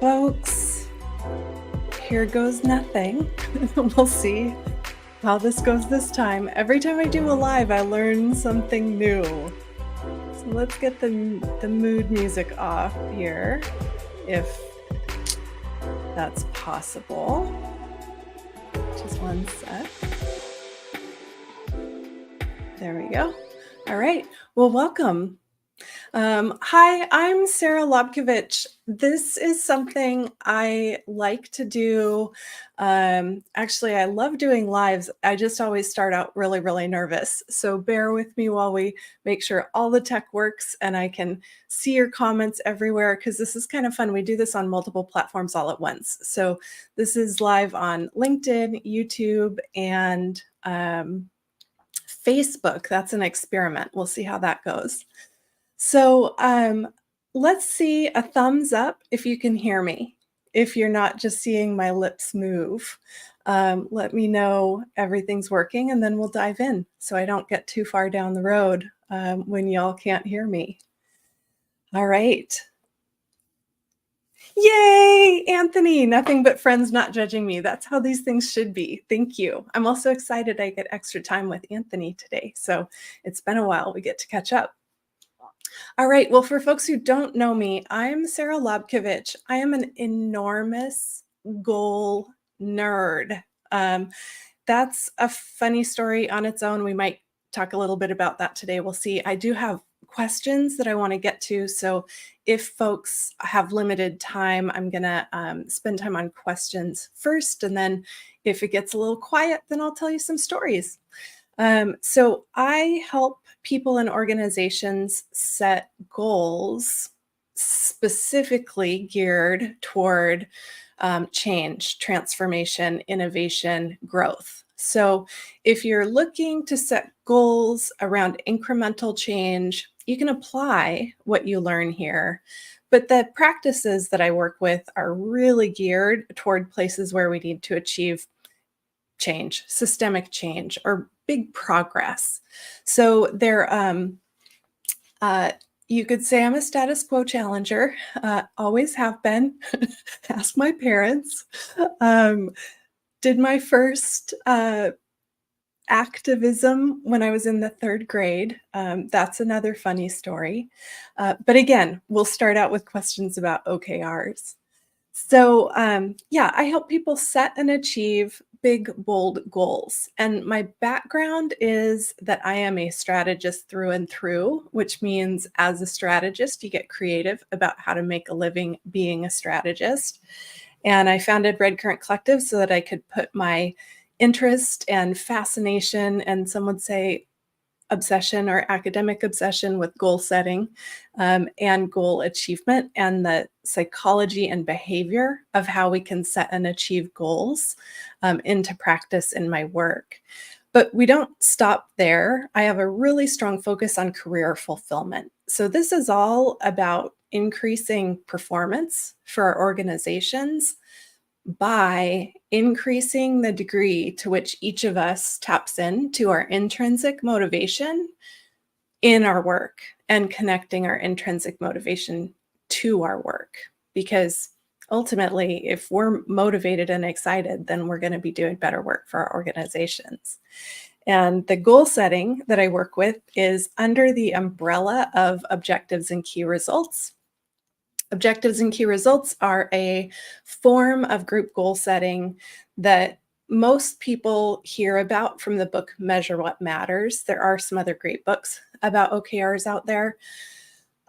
Folks, here goes nothing. We'll see how this goes this time. Every time I do a live, I learn something new. So let's get the mood music off here, if that's possible. Just one sec. There we go. All right. Well, welcome. Hi, I'm Sara Lobkovich. This is something I like to do. Actually, I love doing lives. I just always start out really, really nervous. So bear with me while we make sure all the tech works and I can see your comments everywhere, because this is kind of fun. We do this on multiple platforms all at once. So this is live on LinkedIn, YouTube, and Facebook. That's an experiment. We'll see how that goes. So let's see a thumbs up if you can hear me, if you're not just seeing my lips move. Let me know everything's working, and then we'll dive in so I don't get too far down the road when y'all can't hear me. All right. Yay, Anthony, nothing but friends not judging me. That's how these things should be. Thank you. I'm also excited I get extra time with Anthony today. So it's been a while. We get to catch up. All right. Well, for folks who don't know me, I'm Sara Lobkovich. I am an enormous goal nerd. That's a funny story on its own. We might talk a little bit about that today. We'll see. I do have questions that I want to get to. So if folks have limited time, I'm going to spend time on questions first. And then if it gets a little quiet, then I'll tell you some stories. So I help people and organizations set goals specifically geared toward change, transformation, innovation, growth. So if you're looking to set goals around incremental change, you can apply what you learn here. But the practices that I work with are really geared toward places where we need to achieve change, systemic change, or big progress. So they're, you could say I'm a status quo challenger, always have been. Ask my parents. Did my first activism when I was in the 3rd grade. That's another funny story. But again, we'll start out with questions about OKRs. So yeah, I help people set and achieve big, bold goals. And my background is that I am a strategist through and through, which means as a strategist, you get creative about how to make a living being a strategist. And I founded Red Current Collective so that I could put my interest and fascination, and some would say obsession or academic obsession, with goal setting and goal achievement and the psychology and behavior of how we can set and achieve goals into practice in my work. But we don't stop there. I have a really strong focus on career fulfillment. So this is all about increasing performance for our organizations by increasing the degree to which each of us taps into our intrinsic motivation in our work and connecting our intrinsic motivation to our work. Because ultimately, if we're motivated and excited, then we're going to be doing better work for our organizations. And the goal setting that I work with is under the umbrella of objectives and key results. Objectives and key results are a form of group goal setting that most people hear about from the book Measure What Matters. There are some other great books about OKRs out there,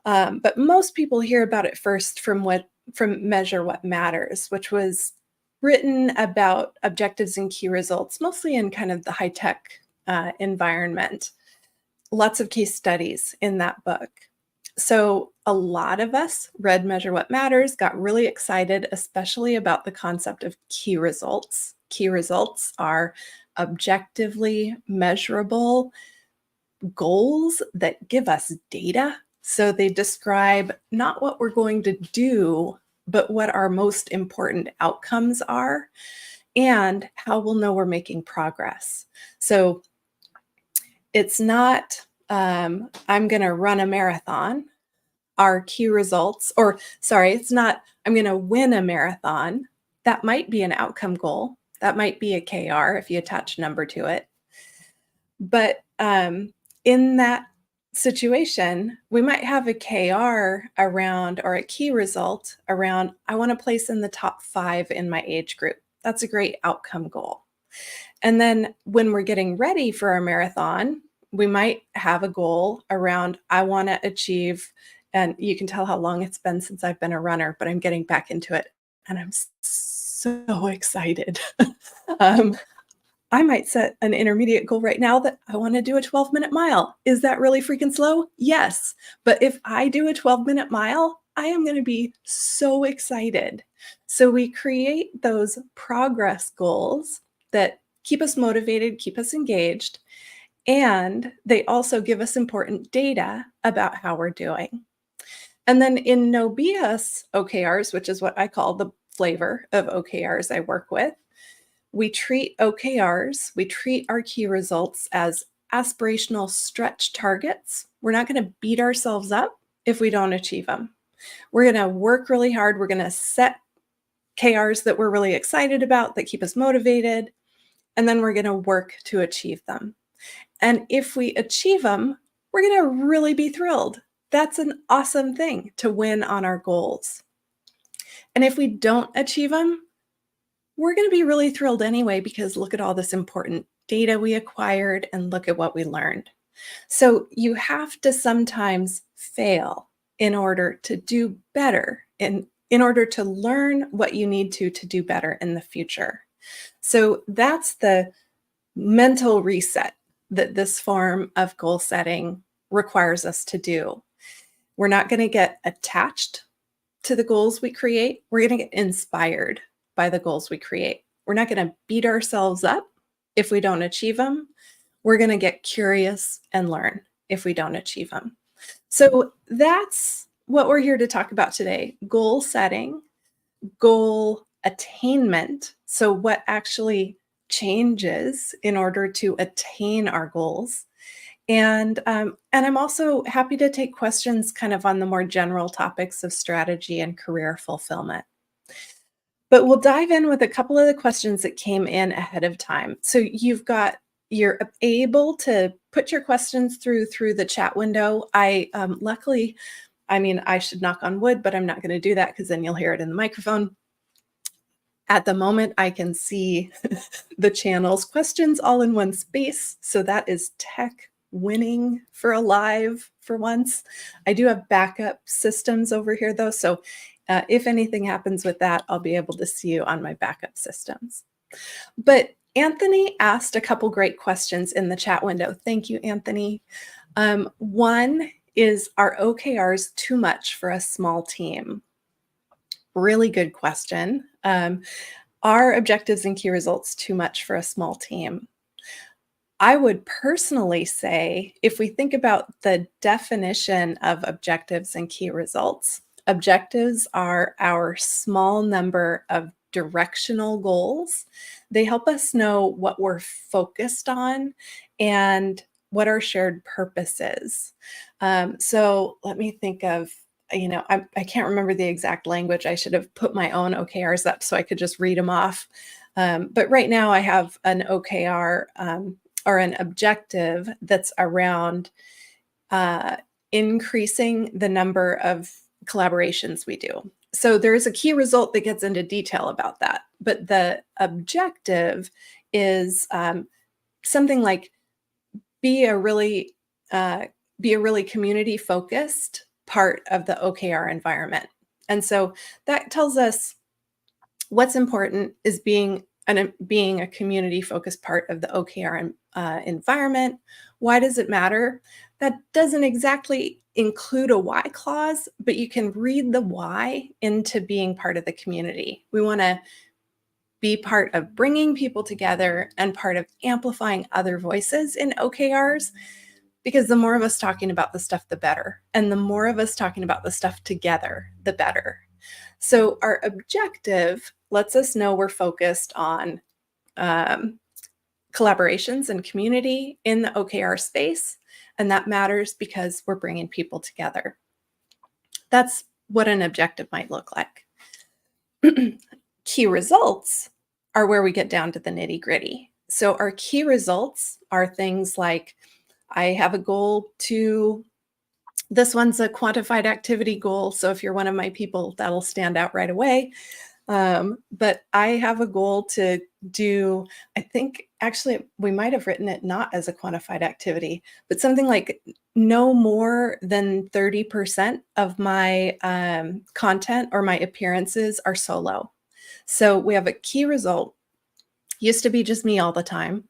but most people hear about it first from Measure What Matters, which was written about objectives and key results, mostly in kind of the high-tech environment. Lots of case studies in that book. So a lot of us read Measure What Matters, got really excited, especially about the concept of key results. Key results are objectively measurable goals that give us data. So they describe not what we're going to do, but what our most important outcomes are and how we'll know we're making progress. So it's not, I'm going to run a marathon. our key results, or sorry, it's not, I'm going to win a marathon. That might be an outcome goal. That might be a KR if you attach a number to it. But in that situation, we might have a KR around, or a key result around, I want to place in the top 5 in my age group. That's a great outcome goal. And then when we're getting ready for our marathon, we might have a goal around, I want to achieve, and you can tell how long it's been since I've been a runner, but I'm getting back into it. And I'm so excited. um, I might set an intermediate goal right now that I want to do a 12-minute mile. Is that really freaking slow? Yes. But if I do a 12-minute mile, I am going to be so excited. So we create those progress goals that keep us motivated, keep us engaged, and they also give us important data about how we're doing. And then in no BS OKRs, which is what I call the flavor of OKRs I work with, we treat OKRs, we treat our key results as aspirational stretch targets. We're not going to beat ourselves up if we don't achieve them. We're going to work really hard. We're going to set KRs that we're really excited about, that keep us motivated, and then we're going to work to achieve them. And if we achieve them, we're going to really be thrilled. That's an awesome thing to win on our goals. And if we don't achieve them, we're going to be really thrilled anyway, because look at all this important data we acquired and look at what we learned. So you have to sometimes fail in order to do better, in order to learn what you need to do better in the future. So that's the mental reset that this form of goal setting requires us to do. We're not going to get attached to the goals we create. We're going to get inspired by the goals we create. We're not going to beat ourselves up if we don't achieve them. We're going to get curious and learn if we don't achieve them. So that's what we're here to talk about today: goal setting, goal attainment. So what actually changes in order to attain our goals. And I'm also happy to take questions kind of on the more general topics of strategy and career fulfillment. But we'll dive in with a couple of the questions that came in ahead of time. So you're able to put your questions through the chat window. I luckily, I mean, I should knock on wood, but I'm not going to do that because then you'll hear it in the microphone. At the moment, I can see the channel's questions all in one space. So that is tech winning for a live for once. I do have backup systems over here though. So if anything happens with that, I'll be able to see you on my backup systems. But Anthony asked a couple great questions in the chat window. Thank you, Anthony. One is, are OKRs too much for a small team? Really good question. Are objectives and key results too much for a small team? I would personally say, if we think about the definition of objectives and key results, objectives are our small number of directional goals. They help us know what we're focused on and what our shared purpose is. So let me think of, I can't remember the exact language. I should have put my own OKRs up so I could just read them off. But right now I have an OKR or an objective that's around increasing the number of collaborations we do. So there is a key result that gets into detail about that. But the objective is something like be a really community focused part of the OKR environment. And so that tells us what's important is being a community focused part of the OKR environment. Why does it matter? That doesn't exactly include a why clause, but you can read the why into being part of the community. We want to be part of bringing people together and part of amplifying other voices in OKRs, because the more of us talking about the stuff, the better. And the more of us talking about the stuff together, the better. So our objective lets us know we're focused on collaborations and community in the OKR space. And that matters because we're bringing people together. That's what an objective might look like. Key results are where we get down to the nitty-gritty. So our key results are things like, I have a goal to, this one's a quantified activity goal. So if you're one of my people, that'll stand out right away. But I have a goal to do, I think actually we might have written it not as a quantified activity, but something like no more than 30% of my content or my appearances are solo. So we have a key result, used to be just me all the time,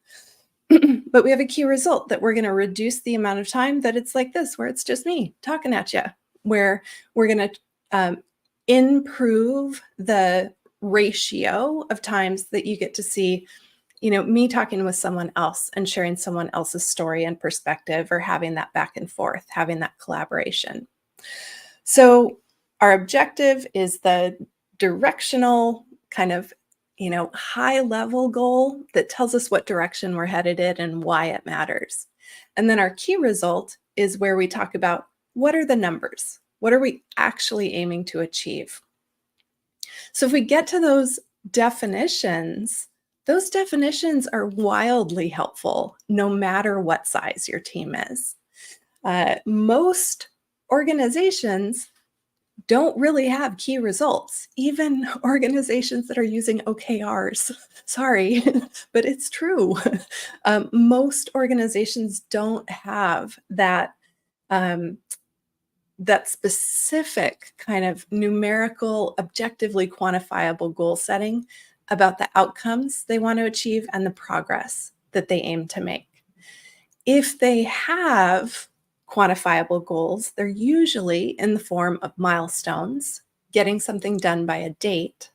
but we have a key result that we're going to reduce the amount of time that it's like this, where it's just me talking at you, where we're going to improve the ratio of times that you get to see, me talking with someone else and sharing someone else's story and perspective, or having that back and forth, having that collaboration. So our objective is the directional kind of, high level goal that tells us what direction we're headed in and why it matters. And then our key result is where we talk about, what are the numbers? What are we actually aiming to achieve? So if we get to those definitions are wildly helpful no matter what size your team is. Most organizations don't really have key results, even organizations that are using OKRs. Sorry, but it's true. Most organizations don't have that that specific kind of numerical, objectively quantifiable goal setting about the outcomes they want to achieve and the progress that they aim to make. If they have quantifiable goals, they're usually in the form of milestones, getting something done by a date,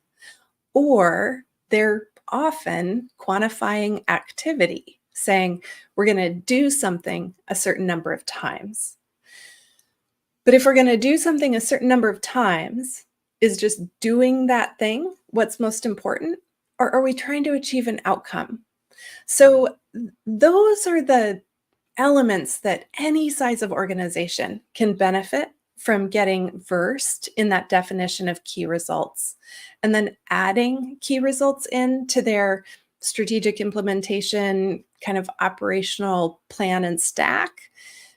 or they're often quantifying activity, saying we're going to do something a certain number of times. But if we're going to do something a certain number of times, is just doing that thing what's most important? Or are we trying to achieve an outcome? So those are the elements that any size of organization can benefit from getting versed in that definition of key results, and then adding key results into their strategic implementation kind of operational plan and stack,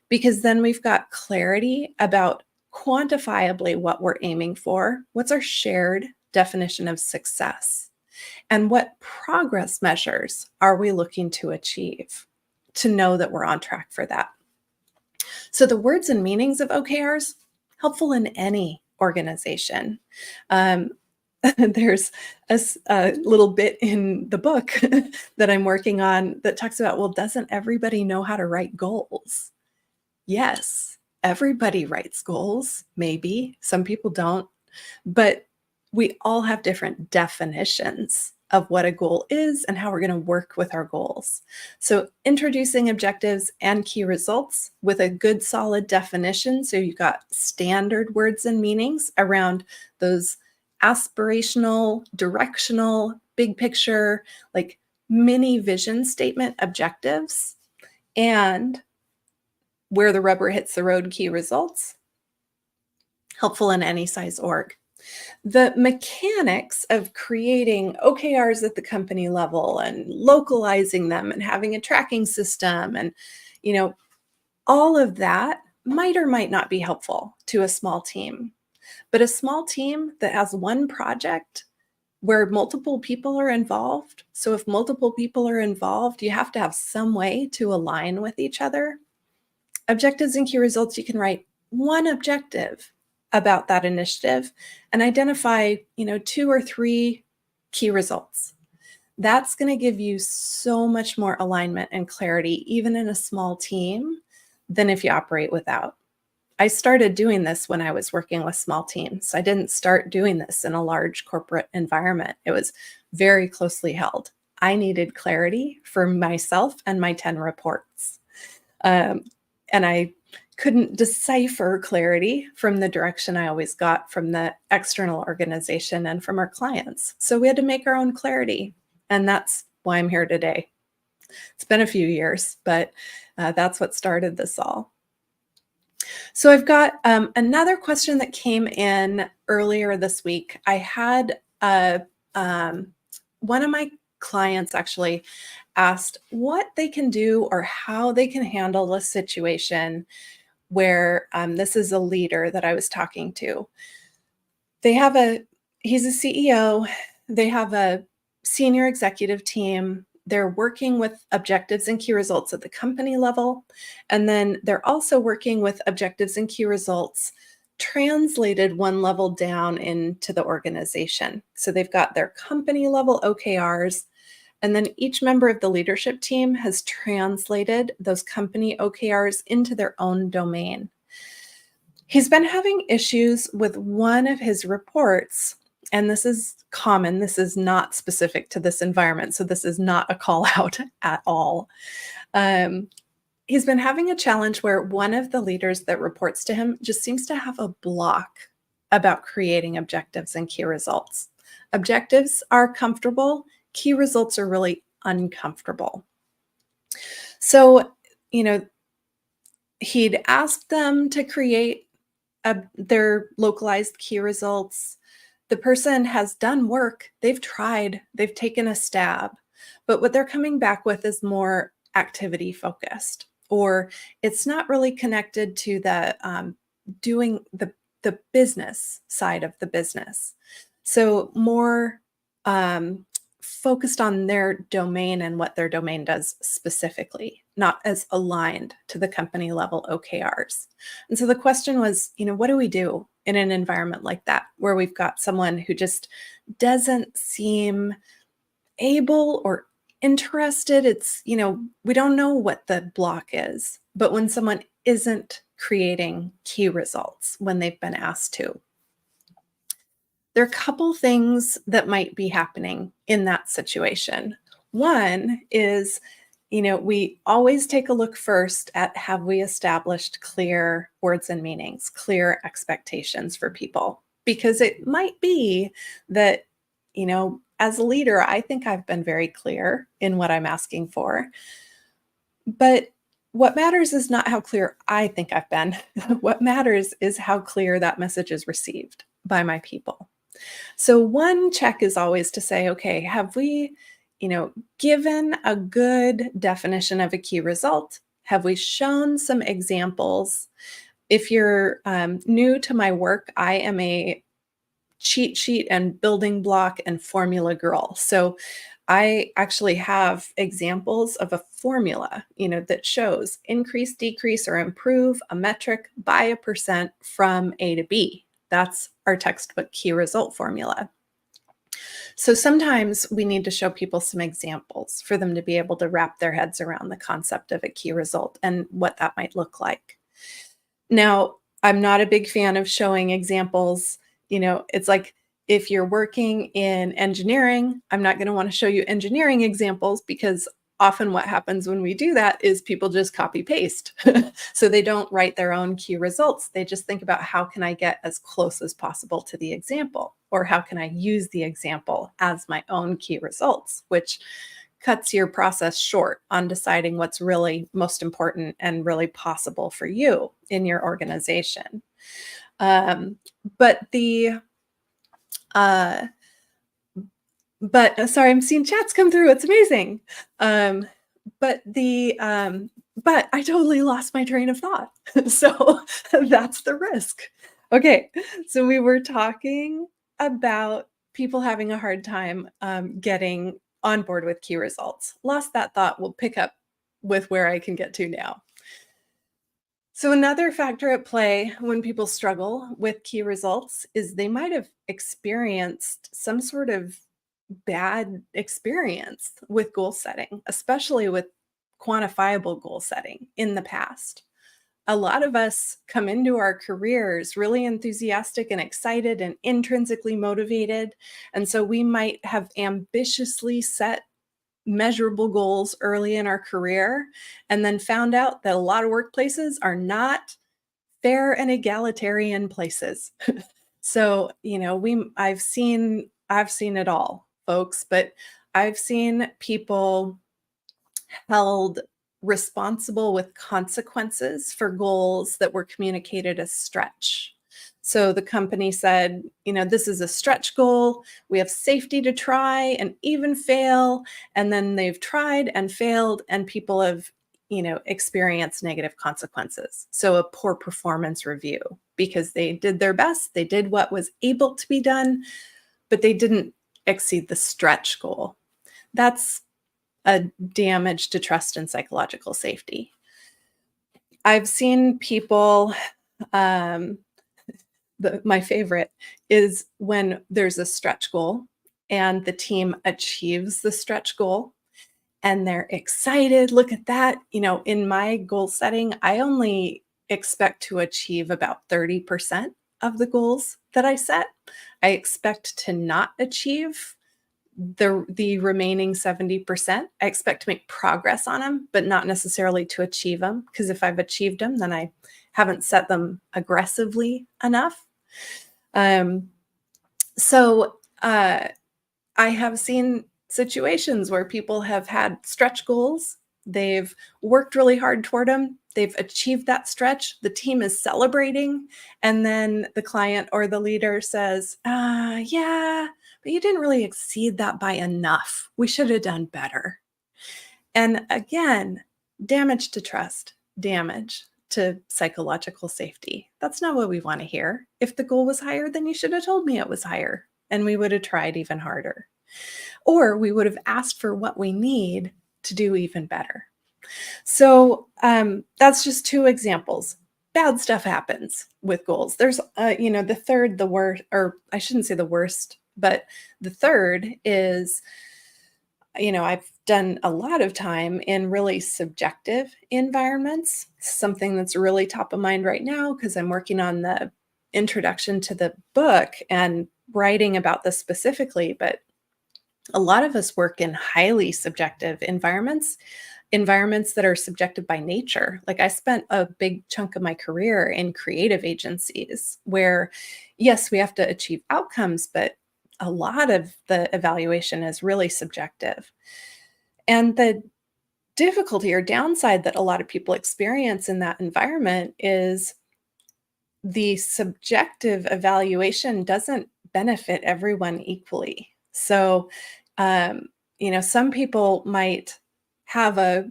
because then we've got clarity about quantifiably what we're aiming for, what's our shared definition of success, and what progress measures are we looking to achieve to know that we're on track for that. So the words and meanings of OKRs, helpful in any organization. There's a little bit in the book that I'm working on that talks about, well, doesn't everybody know how to write goals? Yes, everybody writes goals, maybe. Some people don't. But we all have different definitions of what a goal is and how we're going to work with our goals. So introducing objectives and key results with a good solid definition. So you've got standard words and meanings around those aspirational, directional, big picture, like mini vision statement objectives, and where the rubber hits the road, key results, helpful in any size org. The mechanics of creating OKRs at the company level and localizing them and having a tracking system and, all of that might or might not be helpful to a small team. But a small team that has one project where multiple people are involved, so if multiple people are involved, you have to have some way to align with each other. Objectives and key results, you can write one objective about that initiative and identify, 2 or 3 key results. That's going to give you so much more alignment and clarity, even in a small team, than if you operate without. I started doing this when I was working with small teams. I didn't start doing this in a large corporate environment. It was very closely held. I needed clarity for myself and my 10 reports. And I couldn't decipher clarity from the direction I always got from the external organization and from our clients. So we had to make our own clarity. And that's why I'm here today. It's been a few years, but that's what started this all. So I've got another question that came in earlier this week. I had um, one of my clients actually asked what they can do or how they can handle a situation where this is a leader that I was talking to. They have he's a CEO, they have a senior executive team. They're working with objectives and key results at the company level. And then they're also working with objectives and key results translated one level down into the organization. So they've got their company level OKRs, and then each member of the leadership team has translated those company OKRs into their own domain. He's been having issues with one of his reports, and this is common. This is not specific to this environment, so this is not a call out at all. Um, he's been having a challenge where one of the leaders that reports to him just seems to have a block about creating objectives and key results. Objectives are comfortable, key results are really uncomfortable. So, you know, he'd asked them to create their localized key results. The person has done work, they've tried, they've taken a stab, but what they're coming back with is more activity focused, or it's not really connected to the doing the business side of the business. So more focused on their domain and what their domain does specifically, not as aligned to the company level OKRs. And so the question was, what do we do in an environment like that, where we've got someone who just doesn't seem able or interested? It's, we don't know what the block is, but when someone isn't creating key results when they've been asked to, there are a couple things that might be happening in that situation. One is, we always take a look first at, have we established clear words and meanings, clear expectations for people? Because it might be that, as a leader, I think I've been very clear in what I'm asking for. But what matters is not how clear I think I've been. What matters is how clear that message is received by my people. So one check is always to say, okay, have we, given a good definition of a key result? Have we shown some examples? If you're new to my work, I am a cheat sheet and building block and formula girl. So I actually have examples of a formula, that shows increase, decrease, or improve a metric by a percent from A to B. That's our textbook key result formula. So sometimes we need to show people some examples for them to be able to wrap their heads around the concept of a key result and what that might look like. Now, I'm not a big fan of showing examples. It's like, if you're working in engineering, I'm not going to want to show you engineering examples, because often what happens when we do that is people just copy paste. So they don't write their own key results. They just think about, how can I get as close as possible to the example? Or how can I use the example as my own key results, which cuts your process short on deciding what's really most important and really possible for you in your organization. Sorry, I'm seeing chats come through. It's amazing. But I totally lost my train of thought. So that's the risk. Okay, so we were talking about people having a hard time getting on board with key results. Lost that thought. We'll pick up with where I can get to now. So another factor at play when people struggle with key results is they might have experienced some sort of bad experience with goal setting, especially with quantifiable goal setting in the past. A lot of us come into our careers really enthusiastic and excited and intrinsically motivated. And so we might have ambitiously set measurable goals early in our career, and then found out that a lot of workplaces are not fair and egalitarian places. So, I've seen it all, folks, but I've seen people held responsible with consequences for goals that were communicated as stretch. So the company said, this is a stretch goal. We have safety to try and even fail. And then they've tried and failed, and people have, experienced negative consequences. So a poor performance review because they did their best. They did what was able to be done, but they didn't exceed the stretch goal. That's a damage to trust and psychological safety. I've seen people, my favorite is when there's a stretch goal and the team achieves the stretch goal and they're excited. Look at that. In my goal setting, I only expect to achieve about 30% of the goals that I set. I expect to not achieve the remaining 70%. I expect to make progress on them, but not necessarily to achieve them, because if I've achieved them, then I haven't set them aggressively enough. So I have seen situations where people have had stretch goals. They've worked really hard toward them. They've achieved that stretch. The team is celebrating. And then the client or the leader says, yeah, but you didn't really exceed that by enough. We should have done better. And again, damage to trust, damage to psychological safety. That's not what we want to hear. If the goal was higher, then you should have told me it was higher, and we would have tried even harder. Or we would have asked for what we need to do even better. So that's just two examples. Bad stuff happens with goals. There's, the third, the worst, or I shouldn't say the worst, but the third is, I've done a lot of time in really subjective environments, something that's really top of mind right now because I'm working on the introduction to the book and writing about this specifically. But a lot of us work in highly subjective environments that are subjective by nature. Like I spent a big chunk of my career in creative agencies where, yes, we have to achieve outcomes, but a lot of the evaluation is really subjective. And the difficulty or downside that a lot of people experience in that environment is the subjective evaluation doesn't benefit everyone equally. So, some people might have a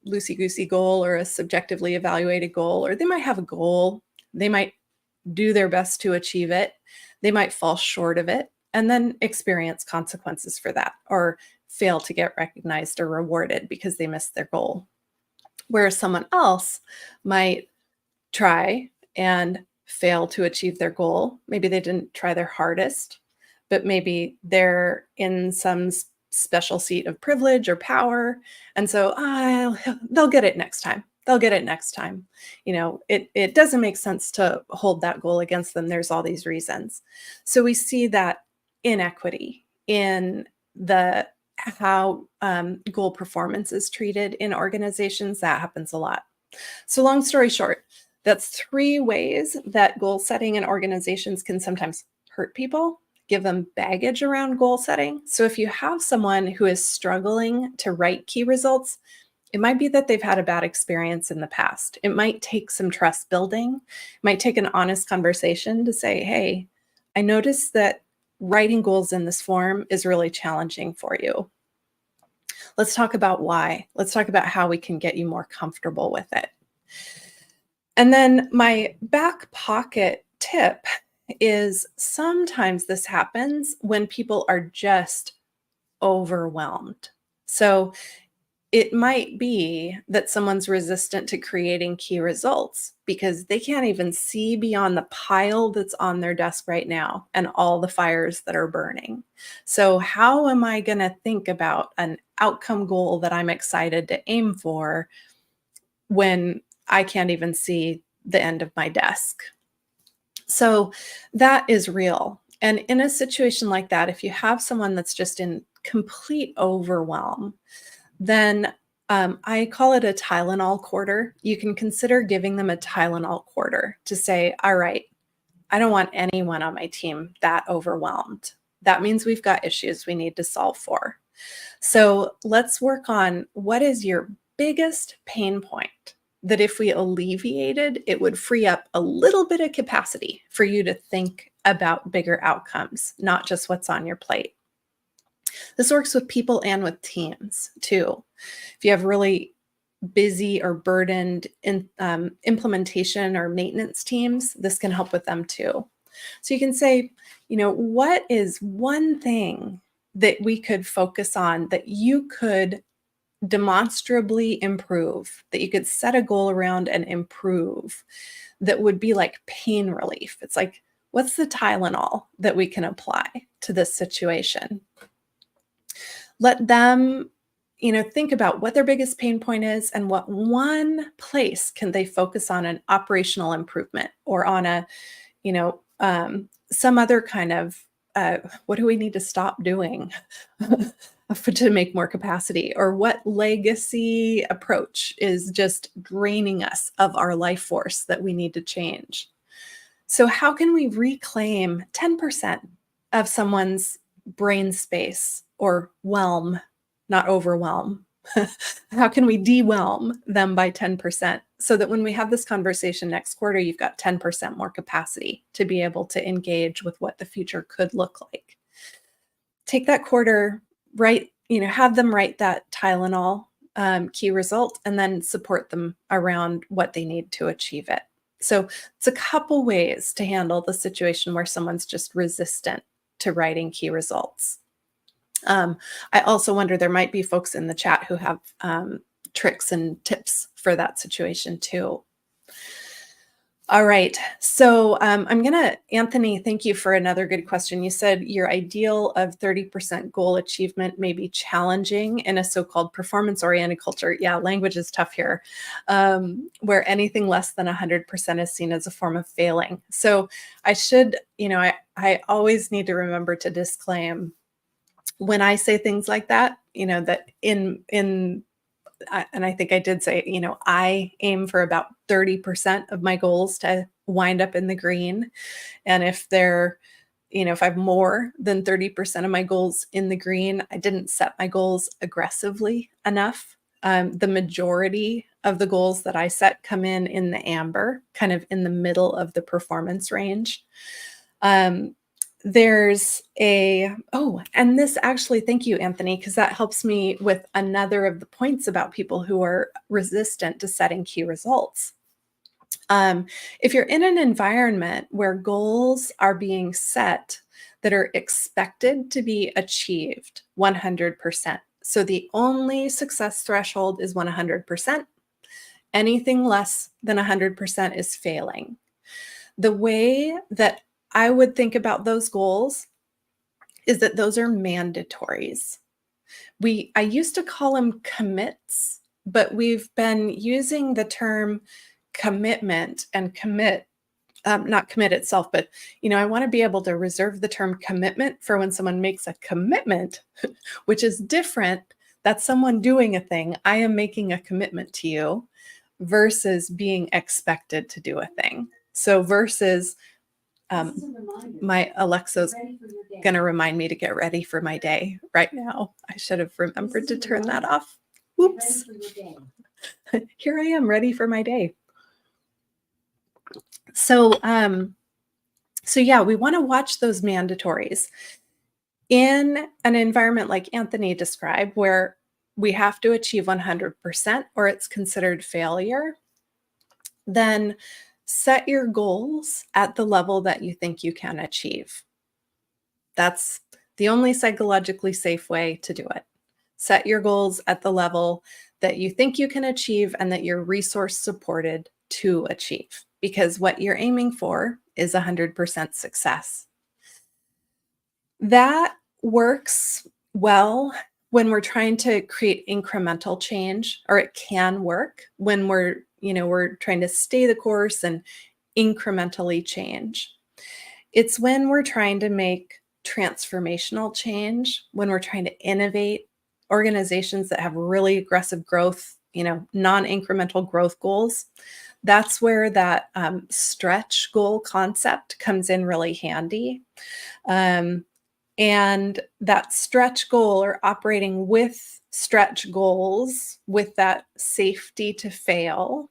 loosey-goosey goal or a subjectively evaluated goal, or they might have a goal. They might do their best to achieve it. They might fall short of it and then experience consequences for that, or fail to get recognized or rewarded because they missed their goal. Whereas someone else might try and fail to achieve their goal. Maybe they didn't try their hardest, but maybe they're in some special seat of privilege or power. And so they'll get it next time. They'll get it next time. It doesn't make sense to hold that goal against them. There's all these reasons. So we see that inequity in how goal performance is treated in organizations. That happens a lot. So long story short, that's 3 ways that goal setting in organizations can sometimes hurt people, give them baggage around goal setting. So if you have someone who is struggling to write key results, it might be that they've had a bad experience in the past. It might take some trust building. It might take an honest conversation to say, hey, I noticed that writing goals in this form is really challenging for you. Let's talk about why. Let's talk about how we can get you more comfortable with it. And then my back pocket tip is sometimes this happens when people are just overwhelmed. So it might be that someone's resistant to creating key results because they can't even see beyond the pile that's on their desk right now and all the fires that are burning. So how am I going to think about an outcome goal that I'm excited to aim for when I can't even see the end of my desk? So that is real. And in a situation like that, if you have someone that's just in complete overwhelm, then I call it a Tylenol quarter. You can consider giving them a Tylenol quarter to say, all right, I don't want anyone on my team that overwhelmed. That means we've got issues we need to solve for. So let's work on what is your biggest pain point that if we alleviated, it would free up a little bit of capacity for you to think about bigger outcomes, not just what's on your plate. This works with people and with teams too. If you have really busy or burdened implementation or maintenance teams, this can help with them too. So you can say, what is one thing that we could focus on that you could demonstrably improve, that you could set a goal around and improve, that would be like pain relief? It's like, what's the Tylenol that we can apply to this situation? Let them, think about what their biggest pain point is and what one place can they focus on an operational improvement or on a, some other kind of, what do we need to stop doing to make more capacity? Or what legacy approach is just draining us of our life force that we need to change? So how can we reclaim 10% of someone's brain space or whelm, not overwhelm? How can we de-whelm them by 10% so that when we have this conversation next quarter, you've got 10% more capacity to be able to engage with what the future could look like? Take that quarter, have them write that Tylenol key result, and then support them around what they need to achieve it. So it's a couple ways to handle the situation where someone's just resistant to writing key results. I also wonder, there might be folks in the chat who have tricks and tips for that situation too. All right. So Anthony, thank you for another good question. You said your ideal of 30% goal achievement may be challenging in a so-called performance-oriented culture. Yeah, language is tough here, where anything less than 100% is seen as a form of failing. So I should, I always need to remember to disclaim when I say things like that, that and I think I did say, I aim for about 30% of my goals to wind up in the green. And if they're, if I have more than 30% of my goals in the green, I didn't set my goals aggressively enough. The majority of the goals that I set come in the amber, kind of in the middle of the performance range. There's and this actually, thank you, Anthony, because that helps me with another of the points about people who are resistant to setting key results. If you're in an environment where goals are being set that are expected to be achieved 100%, so the only success threshold is 100%, anything less than 100% is failing. The way that I would think about those goals is that those are mandatories. I used to call them commits, but we've been using the term commitment and commit, not commit itself, but, I want to be able to reserve the term commitment for when someone makes a commitment, which is different. That's someone doing a thing. I am making a commitment to you versus being expected to do a thing. So versus my Alexa's going to remind me to get ready for my day right now. I should have remembered to turn that off. Oops. Here I am, ready for my day. So yeah, we want to watch those mandatories in an environment like Anthony described, where we have to achieve 100% or it's considered failure. Then set your goals at the level that you think you can achieve. That's the only psychologically safe way to do it. Set your goals at the level that you think you can achieve and that you're resource supported to achieve, because what you're aiming for is 100% success. That works well when we're trying to create incremental change, or it can work when we're trying to stay the course and incrementally change. It's when we're trying to make transformational change, when we're trying to innovate, organizations that have really aggressive growth, non-incremental growth goals. That's where that stretch goal concept comes in really handy. And that stretch goal or operating with stretch goals with that safety to fail,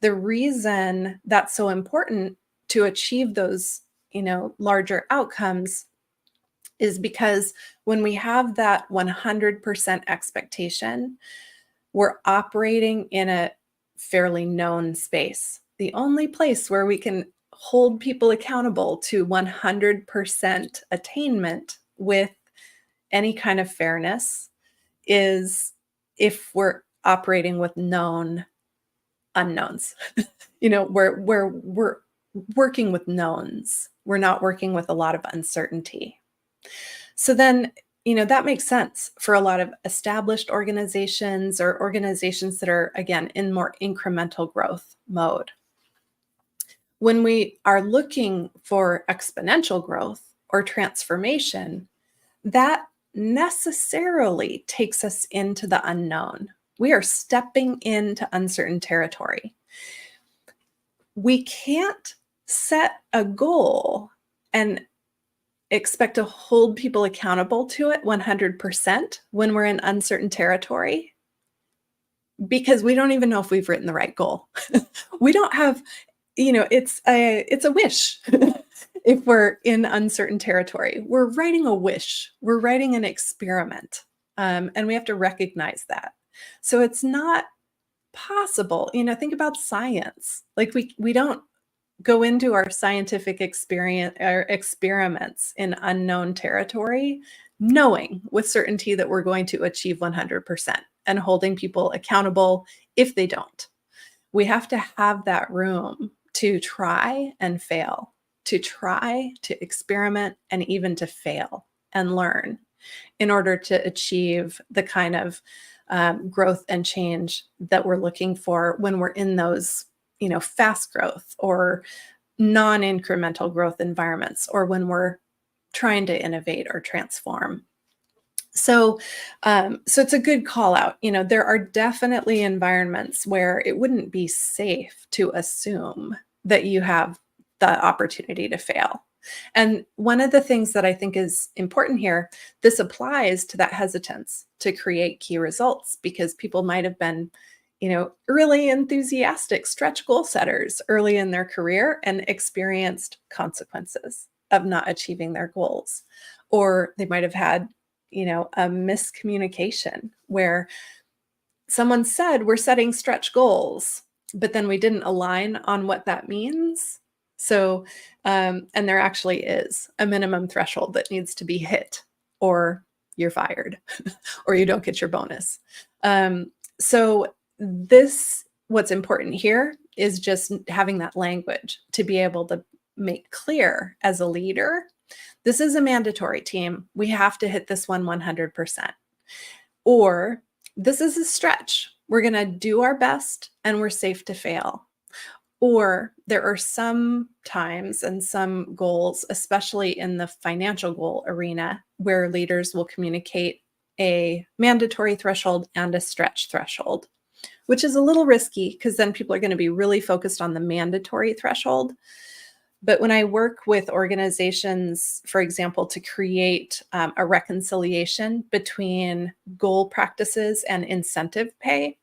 the reason that's so important to achieve those, larger outcomes is because when we have that 100% expectation, we're operating in a fairly known space. The only place where we can hold people accountable to 100% attainment with any kind of fairness is if we're operating with known unknowns. We're working with knowns. We're not working with a lot of uncertainty. So then, that makes sense for a lot of established organizations or organizations that are, again, in more incremental growth mode. When we are looking for exponential growth or transformation, that necessarily takes us into the unknown. We are stepping into uncertain territory. We can't set a goal and expect to hold people accountable to it 100% when we're in uncertain territory, because we don't even know if we've written the right goal. We don't have, it's a wish. If we're in uncertain territory, we're writing a wish, we're writing an experiment, and we have to recognize that. So it's not possible. Think about science. Like we don't go into our scientific experience or experiments in unknown territory, knowing with certainty that we're going to achieve 100% and holding people accountable if they don't. We have to have that room to try and fail, to try, to experiment, and even to fail and learn in order to achieve the kind of growth and change that we're looking for when we're in those, fast growth or non-incremental growth environments, or when we're trying to innovate or transform. So it's a good call out. There are definitely environments where it wouldn't be safe to assume that you have the opportunity to fail. And one of the things that I think is important here, this applies to that hesitance to create key results, because people might have been, really enthusiastic stretch goal setters early in their career and experienced consequences of not achieving their goals. Or they might have had, a miscommunication where someone said, we're setting stretch goals, but then we didn't align on what that means. So, and there actually is a minimum threshold that needs to be hit, or you're fired, or you don't get your bonus. So what's important here is just having that language to be able to make clear as a leader, this is a mandatory team. We have to hit this one 100%. Or this is a stretch. We're going to do our best and we're safe to fail. Or there are some times and some goals, especially in the financial goal arena, where leaders will communicate a mandatory threshold and a stretch threshold, which is a little risky because then people are going to be really focused on the mandatory threshold. But when I work with organizations, for example, to create a reconciliation between goal practices and incentive pay,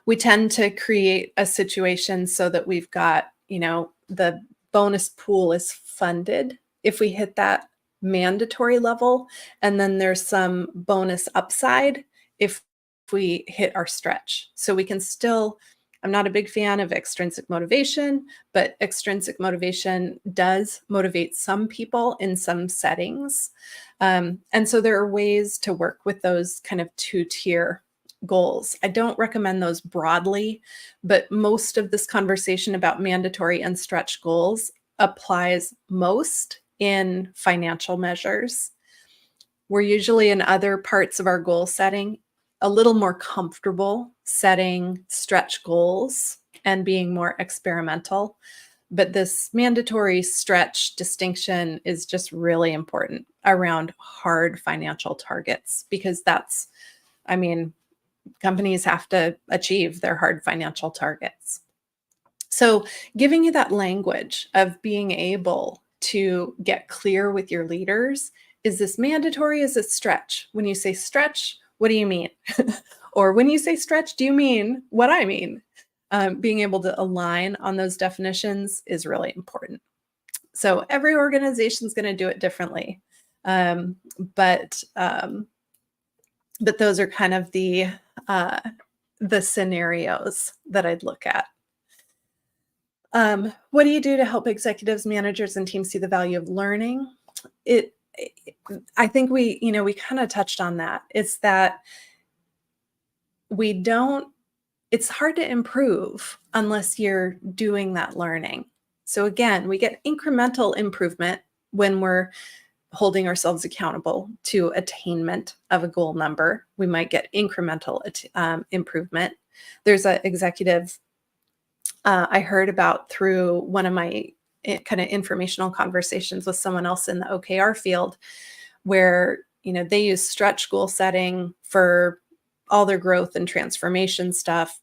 we tend to create a situation so that we've got, the bonus pool is funded if we hit that mandatory level, and then there's some bonus upside if we hit our stretch. So we can still, I'm not a big fan of extrinsic motivation, but extrinsic motivation does motivate some people in some settings. And so there are ways to work with those kind of two-tier goals. I don't recommend those broadly, but most of this conversation about mandatory and stretch goals applies most in financial measures. We're usually in other parts of our goal setting a little more comfortable setting stretch goals and being more experimental. But this mandatory stretch distinction is just really important around hard financial targets, because that's, companies have to achieve their hard financial targets. So giving you that language of being able to get clear with your leaders Is this mandatory? Is it stretch? When you say stretch, what do you mean? Or when you say stretch, do you mean what I mean? Being able to align on those definitions is really important. So every organization is going to do it differently. Um, but um, but those are kind of the scenarios that I'd look at. What do you do to help executives, managers, and teams see the value of learning? It, I think we kind of touched on that. It's that we don't, it's hard to improve unless you're doing that learning. So again, we get incremental improvement when we're holding ourselves accountable to attainment of a goal number. We might get incremental improvement. There's an executive I heard about through one of my kind of informational conversations with someone else in the OKR field, where they use stretch goal setting for all their growth and transformation stuff.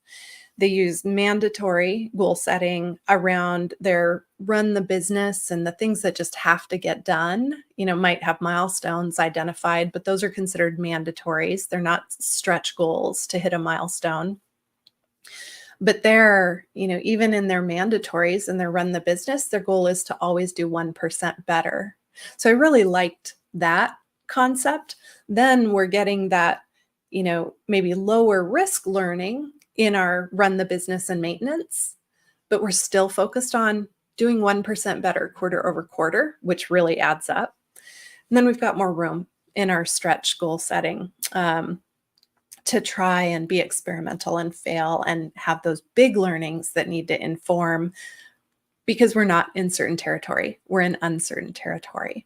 They use mandatory goal setting around their run the business and the things that just have to get done. Might have milestones identified, but those are considered mandatories. They're not stretch goals to hit a milestone. But they're, even in their mandatories and their run the business, their goal is to always do 1% better. So I really liked that concept. Then we're getting that, maybe lower risk learning in our run the business and maintenance, but we're still focused on doing 1% better quarter over quarter, which really adds up. And then we've got more room in our stretch goal setting to try and be experimental and fail and have those big learnings that need to inform, because we're not in certain territory, we're in uncertain territory.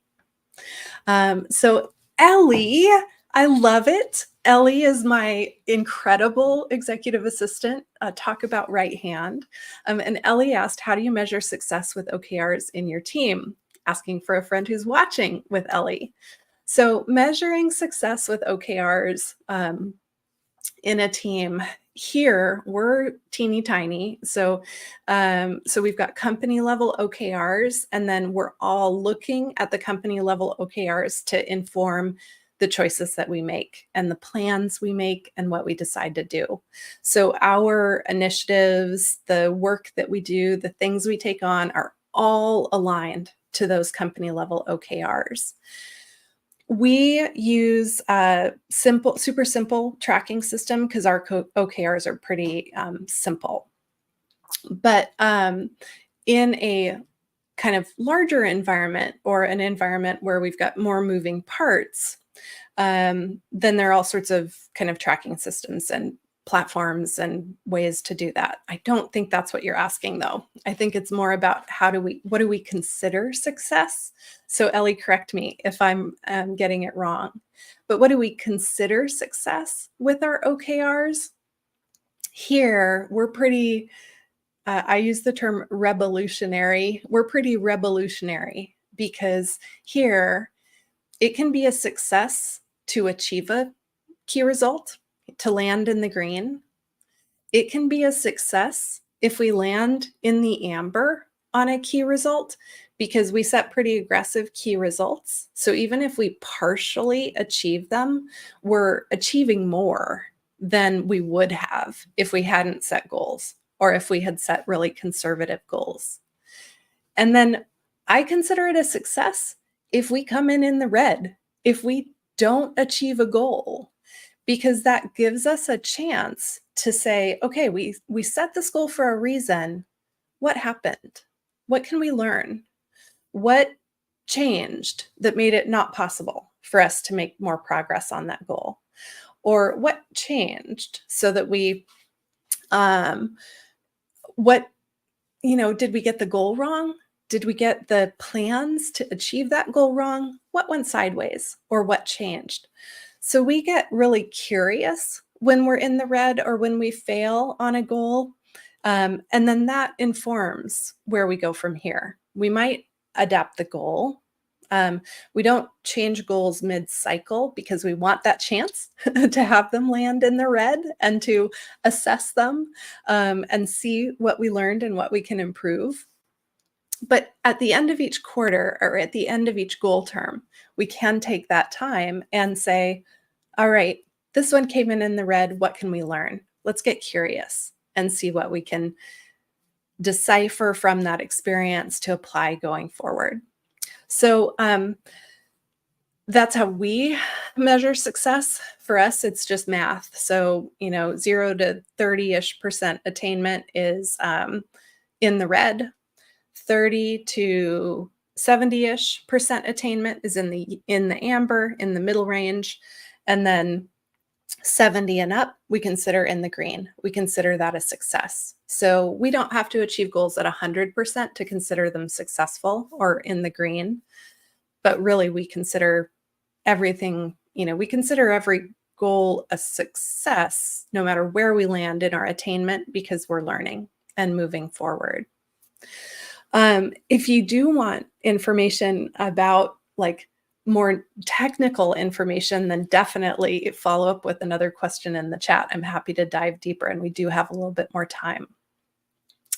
So Ellie, I love it. Ellie is my incredible executive assistant. Talk about right hand. And Ellie asked, how do you measure success with OKRs in your team? Asking for a friend who's watching with Ellie. So measuring success with OKRs in a team, here we're teeny tiny. So we've got company level OKRs, and then we're all looking at the company level OKRs to inform the choices that we make and the plans we make and what we decide to do. So our initiatives, the work that we do, the things we take on are all aligned to those company level OKRs. We use a super simple tracking system because our OKRs are pretty simple. But in a kind of larger environment, or an environment where we've got more moving parts, then there are all sorts of kind of tracking systems and platforms and ways to do that. I don't think that's what you're asking, though. I think it's more about what do we consider success? So Ellie, correct me if I'm getting it wrong, but what do we consider success with our OKRs? Here, we're pretty, I use the term revolutionary. We're pretty revolutionary, because here it can be a success to achieve a key result, to land in the green. It can be a success if we land in the amber on a key result, because we set pretty aggressive key results. So even if we partially achieve them, we're achieving more than we would have if we hadn't set goals, or if we had set really conservative goals. And then I consider it a success if we come in the red, if we don't achieve a goal, because that gives us a chance to say, okay, we set this goal for a reason. What happened? What can we learn? What changed that made it not possible for us to make more progress on that goal? Or what changed so that we, did we get the goal wrong? Did we get the plans to achieve that goal wrong? What went sideways, or what changed? So we get really curious when we're in the red or when we fail on a goal. And then that informs where we go from here. We might adapt the goal. We don't change goals mid-cycle, because we want that chance to have them land in the red and to assess them and see what we learned and what we can improve. But at the end of each quarter or at the end of each goal term, we can take that time and say, all right, this one came in the red. What can we learn? Let's get curious and see what we can decipher from that experience to apply going forward. So that's how we measure success. For us, it's just math. So, 0 to 30-ish% attainment is in the red. 30 to 70-ish% attainment is in the amber, in the middle range. And then 70 and up, we consider in the green. We consider that a success. So we don't have to achieve goals at 100% to consider them successful or in the green. But really, we consider everything, we consider every goal a success, no matter where we land in our attainment, because we're learning and moving forward. If you do want information about more technical information, then definitely follow up with another question in the chat. I'm happy to dive deeper, and we do have a little bit more time.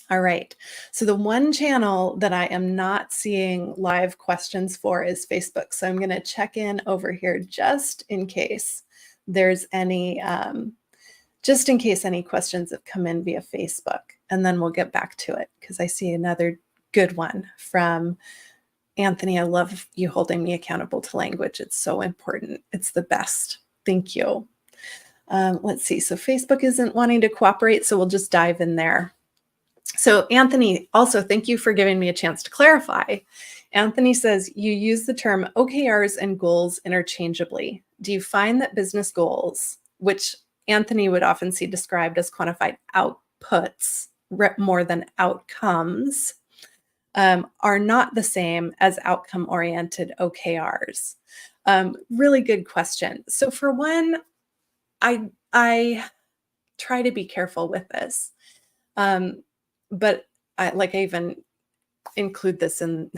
All right. So the one channel that I am not seeing live questions for is Facebook. So I'm going to check in over here just in case there's any, just in case any questions have come in via Facebook, and then we'll get back to it because I see another good one from Anthony. I love you holding me accountable to language. It's so important. It's the best. Thank you. Let's see. So Facebook isn't wanting to cooperate, so we'll just dive in there. So Anthony, also, thank you for giving me a chance to clarify. Anthony says, you use the term OKRs and goals interchangeably. Do you find that business goals, which Anthony would often see described as quantified outputs more than outcomes, are not the same as outcome-oriented OKRs? Really good question. So for one, I try to be careful with this. But I even include this in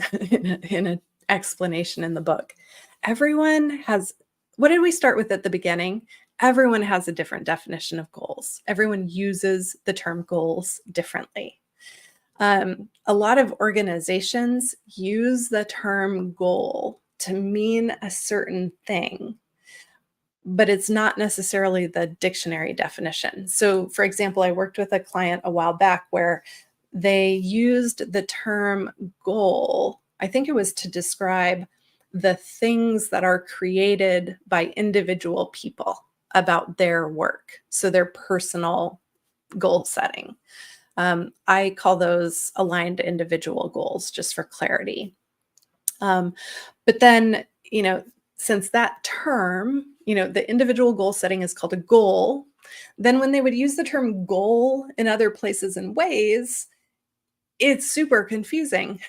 an explanation in the book. Everyone has, what did we start with at the beginning? Everyone has a different definition of goals. Everyone uses the term goals differently. A lot of organizations use the term goal to mean a certain thing, but it's not necessarily the dictionary definition. So for example, I worked with a client a while back where they used the term goal, I think it was to describe the things that are created by individual people about their work. So their personal goal setting. I call those aligned individual goals, just for clarity. But then, since that term, the individual goal setting is called a goal, then when they would use the term goal in other places and ways, it's super confusing.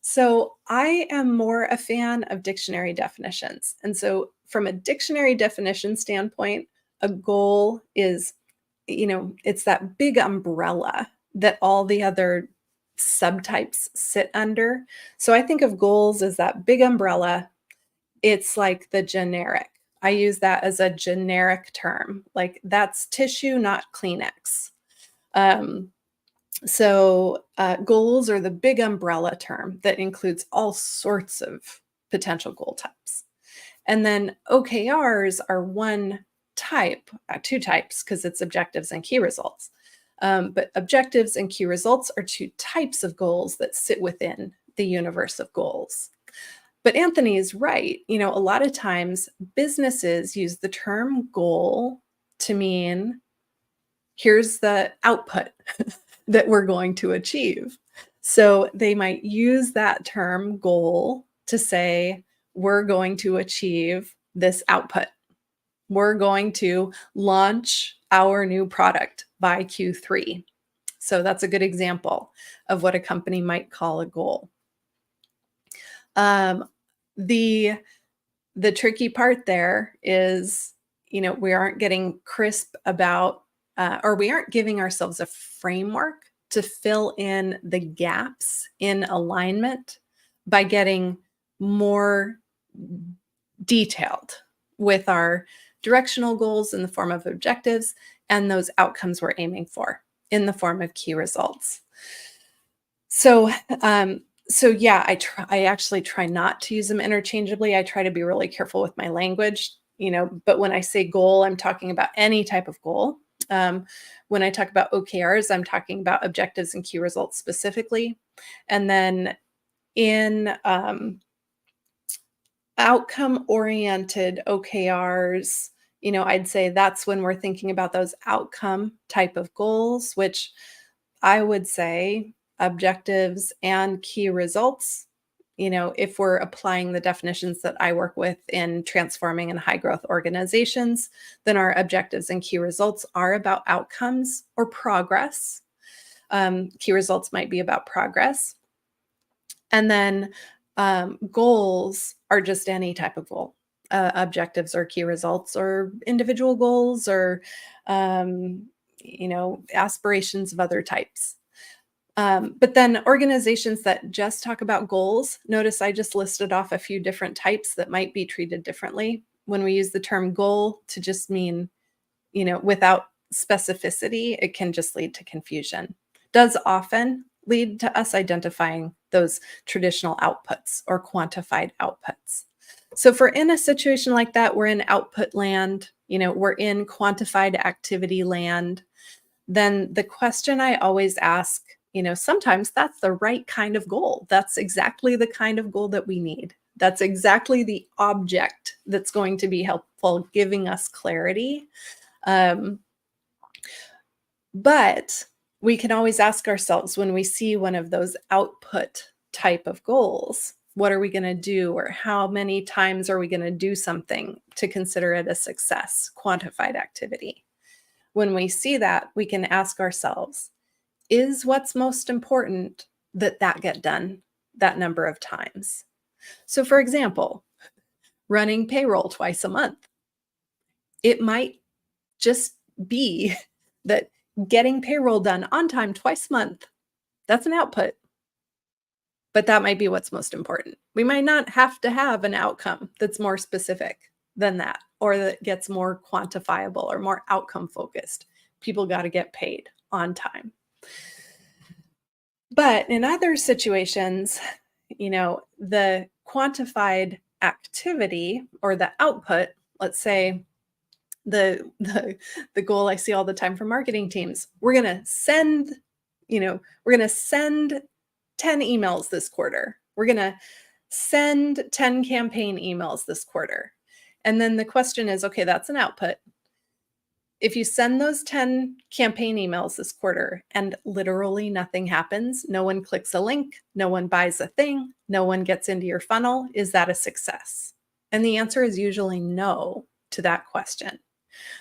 So I am more a fan of dictionary definitions. And so from a dictionary definition standpoint, a goal is, it's that big umbrella that all the other subtypes sit under. So I think of goals as that big umbrella. It's like the generic. I use that as a generic term. Like that's tissue, not Kleenex. So goals are the big umbrella term that includes all sorts of potential goal types. And then OKRs are one type, two types, because it's objectives and key results. But objectives and key results are two types of goals that sit within the universe of goals. But Anthony is right. A lot of times businesses use the term goal to mean here's the output that we're going to achieve. So they might use that term goal to say, we're going to achieve this output. We're going to launch our new product by Q3. So that's a good example of what a company might call a goal. The tricky part there is, we aren't getting crisp about, or we aren't giving ourselves a framework to fill in the gaps in alignment by getting more detailed with our directional goals in the form of objectives and those outcomes we're aiming for in the form of key results. So So yeah, I actually try not to use them interchangeably. I try to be really careful with my language, but when I say goal, I'm talking about any type of goal. Um, when I talk about OKRs, I'm talking about objectives and key results specifically. And then in outcome-oriented OKRs, I'd say that's when we're thinking about those outcome type of goals, which I would say objectives and key results, if we're applying the definitions that I work with in transforming and high growth organizations, then our objectives and key results are about outcomes or progress. Key results might be about progress. And then goals are just any type of goal. Objectives or key results or individual goals or, aspirations of other types. But then organizations that just talk about goals, notice I just listed off a few different types that might be treated differently. When we use the term goal to just mean, without specificity, it can just lead to confusion. Does often lead to us identifying those traditional outputs or quantified outputs. So if we're in a situation like that, we're in output land, we're in quantified activity land, then the question I always ask, sometimes that's the right kind of goal. That's exactly the kind of goal that we need. That's exactly the object that's going to be helpful, giving us clarity. But we can always ask ourselves when we see one of those output type of goals, what are we going to do, or how many times are we going to do something to consider it a success, quantified activity? When we see that, we can ask ourselves, is what's most important that get done that number of times? So for example, running payroll twice a month. It might just be that getting payroll done on time twice a month, that's an output. But that might be what's most important. We might not have to have an outcome that's more specific than that, or that gets more quantifiable or more outcome focused. People got to get paid on time. But in other situations, the quantified activity or the output, let's say the goal I see all the time from marketing teams, we're going to send 10 emails this quarter. We're going to send 10 campaign emails this quarter. And then the question is, okay, that's an output. If you send those 10 campaign emails this quarter and literally nothing happens, no one clicks a link, no one buys a thing, no one gets into your funnel, is that a success? And the answer is usually no to that question.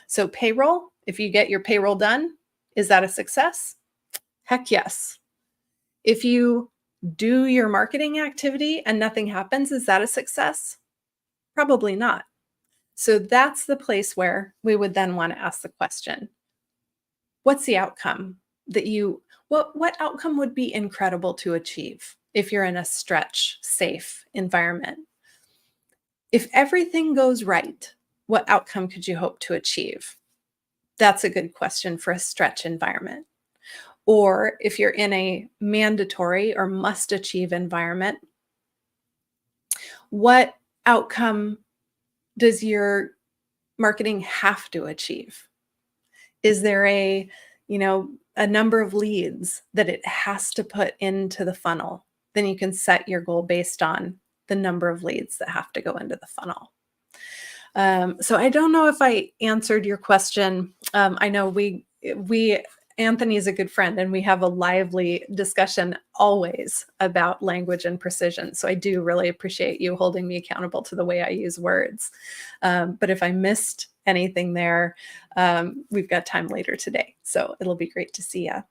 So payroll, if you get your payroll done, is that a success? Heck yes. If you do your marketing activity and nothing happens, is that a success? Probably not. So that's the place where we would then want to ask the question, what's the outcome what outcome would be incredible to achieve if you're in a stretch, safe environment? If everything goes right, what outcome could you hope to achieve? That's a good question for a stretch environment. Or if you're in a mandatory or must achieve environment, what outcome does your marketing have to achieve? Is there a number of leads that it has to put into the funnel? Then you can set your goal based on the number of leads that have to go into the funnel. So I don't know if I answered your question. I know Anthony is a good friend, and we have a lively discussion always about language and precision. So I do really appreciate you holding me accountable to the way I use words. But if I missed anything there, we've got time later today. So it'll be great to see you.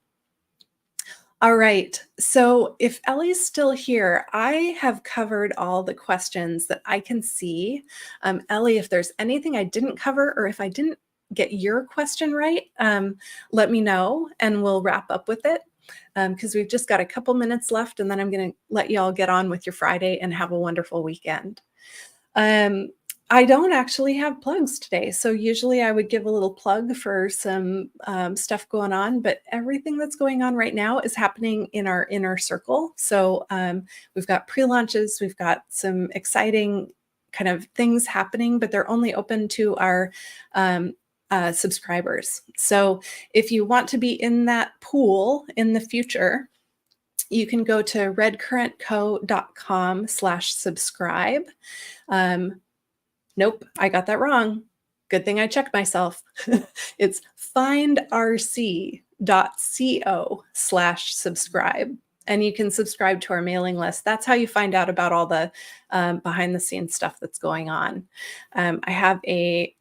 All right. So if Ellie's still here, I have covered all the questions that I can see. Ellie, if there's anything I didn't cover, or if I didn't get your question right, let me know and we'll wrap up with it, because we've just got a couple minutes left, and then I'm going to let you all get on with your Friday and have a wonderful weekend. I don't actually have plugs today. So usually I would give a little plug for some stuff going on, but everything that's going on right now is happening in our inner circle. So we've got pre-launches, we've got some exciting kind of things happening, but they're only open to our subscribers. So if you want to be in that pool in the future, you can go to redcurrentco.com/subscribe. Um, Nope, I got that wrong. Good thing I checked myself. It's findrc.co/subscribe. And you can subscribe to our mailing list. That's how you find out about all the behind the scenes stuff that's going on. I have a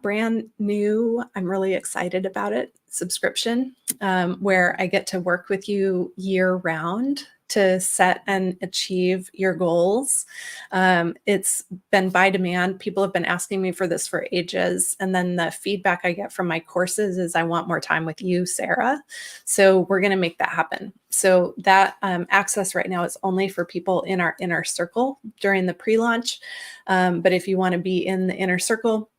brand new, I'm really excited about it, subscription where I get to work with you year round to set and achieve your goals. It's been by demand. People have been asking me for this for ages. And then the feedback I get from my courses is I want more time with you, Sara. So we're going to make that happen. So that access right now is only for people in our inner circle during the pre-launch. But if you want to be in the inner circle,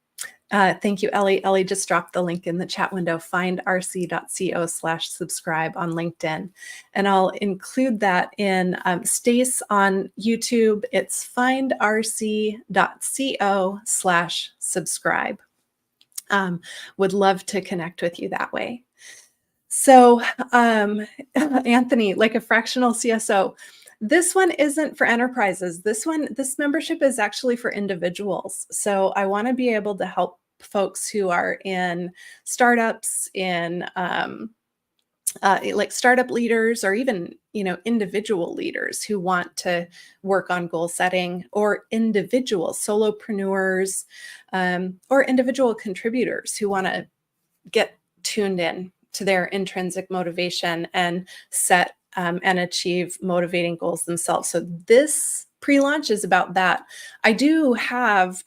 thank you, Ellie. Ellie just dropped the link in the chat window, findrc.co/subscribe on LinkedIn. And I'll include that in Stace on YouTube. It's findrc.co/subscribe. Would love to connect with you that way. So Anthony, like a fractional CSO, this one isn't for enterprises. This membership is actually for individuals. So I want to be able to help folks who are in startups, in like startup leaders, or even individual leaders who want to work on goal setting, or individual solopreneurs, or individual contributors who want to get tuned in to their intrinsic motivation and set and achieve motivating goals themselves. So this pre-launch is about that. I do have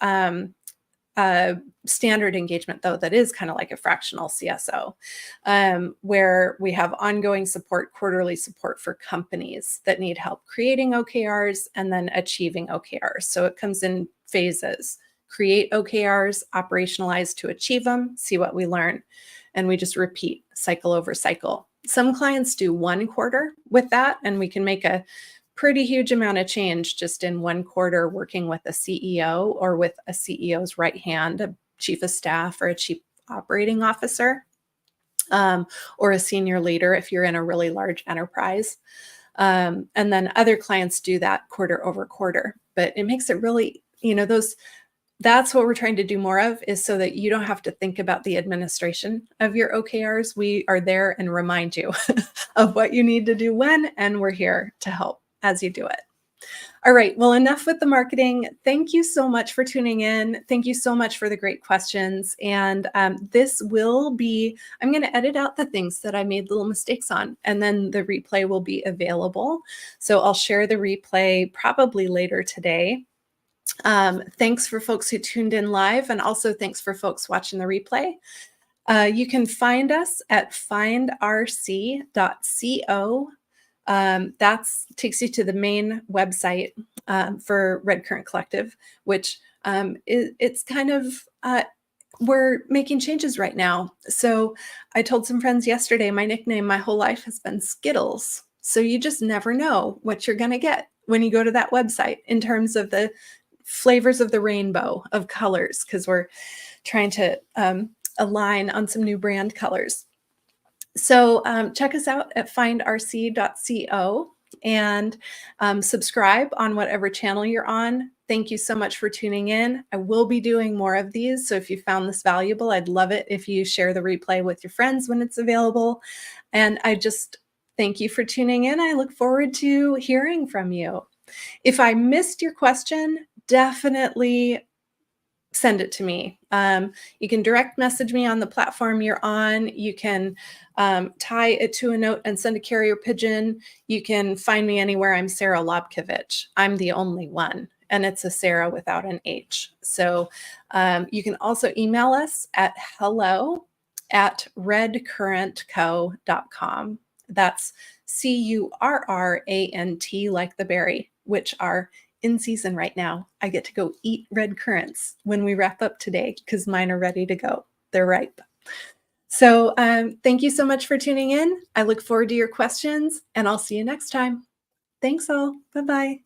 a standard engagement, though, that is kind of like a fractional CSO, where we have ongoing support, quarterly support for companies that need help creating OKRs and then achieving OKRs. So it comes in phases: create OKRs, operationalize to achieve them, see what we learn. And we just repeat cycle over cycle. Some clients do 1 quarter with that, and we can make a pretty huge amount of change just in 1 quarter working with a CEO or with a CEO's right hand, a chief of staff or a chief operating officer, or a senior leader if you're in a really large enterprise. And then other clients do that quarter over quarter. But it makes it really, that's what we're trying to do more of, is so that you don't have to think about the administration of your OKRs. We are there and remind you of what you need to do when, and we're here to help as you do it. All right, well, enough with the marketing. Thank you so much for tuning in. Thank you so much for the great questions. And this will be, I'm going to edit out the things that I made little mistakes on, and then the replay will be available. So I'll share the replay probably later today. Thanks for folks who tuned in live, and also thanks for folks watching the replay. You can find us at findrc.co. That takes you to the main website for Red Current Collective, which it's kind of, we're making changes right now. So I told some friends yesterday, my nickname my whole life has been Skittles. So you just never know what you're going to get when you go to that website in terms of the flavors of the rainbow of colors, because we're trying to align on some new brand colors. So check us out at findrc.co and subscribe on whatever channel you're on. Thank you so much for tuning in. I will be doing more of these. So if you found this valuable, I'd love it if you share the replay with your friends when it's available. And I just thank you for tuning in. I look forward to hearing from you. If I missed your question, definitely send it to me. You can direct message me on the platform you're on. You can tie it to a note and send a carrier pigeon. You can find me anywhere. I'm Sara Lobkovich. I'm the only one, and it's a Sara without an H. So you can also email us at hello@redcurrentco.com. That's CURRANT, like the berry, which our in season right now. I get to go eat red currants when we wrap up today because mine are ready to go. They're ripe. So thank you so much for tuning in. I look forward to your questions, and I'll see you next time. Thanks all. Bye-bye.